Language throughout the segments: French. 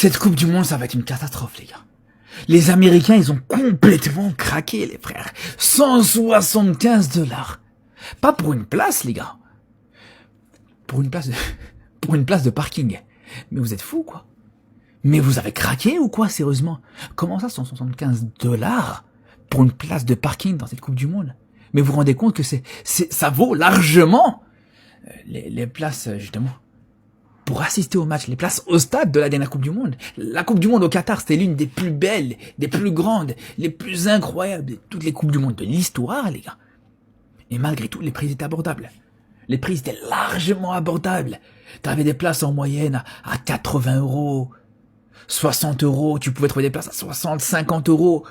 Cette Coupe du Monde, ça va être une catastrophe, les gars. Les Américains, ils ont complètement craqué, les frères. 175 $. Pas pour une place, les gars. Pour une place de, pour une place de parking. Mais vous êtes fous, quoi. Mais vous avez craqué ou quoi, sérieusement? Comment ça, 175 $ pour une place de parking dans cette Coupe du Monde? Mais vous vous rendez compte que ça vaut largement les places, justement, pour assister au match, les places au stade de la dernière Coupe du Monde. La Coupe du Monde au Qatar, c'était l'une des plus belles, des plus grandes, les plus incroyables de toutes les Coupes du Monde de l'histoire, les gars. Et malgré tout, les prix étaient abordables. Les prix étaient largement abordables. T'avais des places en moyenne à 80 €, 60 €, tu pouvais trouver des places à 60, 50 €.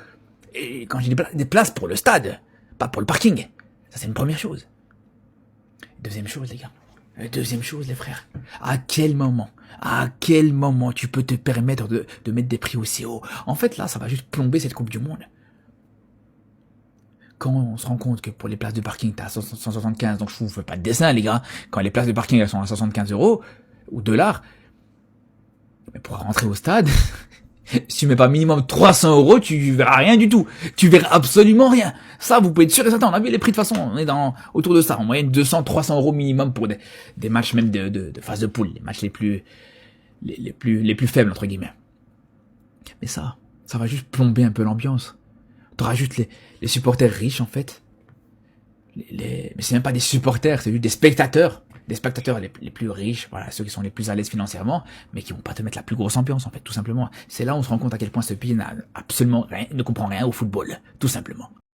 Et quand j'ai des places pour le stade, pas pour le parking. Ça, c'est une première chose. Deuxième chose, les gars. Deuxième chose, les frères. À quel moment tu peux te permettre de mettre des prix aussi hauts? En fait, là, ça va juste plomber cette Coupe du Monde. Quand on se rend compte que pour les places de parking, t'as 175, donc je vous fais pas de dessin, les gars. Quand les places de parking, elles sont à 75 € ou $, mais pour rentrer au stade, si tu mets pas minimum 300 €, tu verras rien du tout. Tu verras absolument rien. Ça, vous pouvez être sûr et certain. On a vu les prix de toute façon. On est autour de ça. En moyenne, 200, 300 € minimum pour des matchs même de phase de poule. Les matchs les plus faibles, entre guillemets. Mais ça va juste plomber un peu l'ambiance. T'auras juste les supporters riches, en fait. Mais c'est même pas des supporters, c'est juste des spectateurs. Des spectateurs les plus riches, voilà, ceux qui sont les plus à l'aise financièrement, mais qui vont pas te mettre la plus grosse ambiance, en fait, tout simplement. C'est là où on se rend compte à quel point ce pays n'a absolument rien, ne comprend rien au football, tout simplement.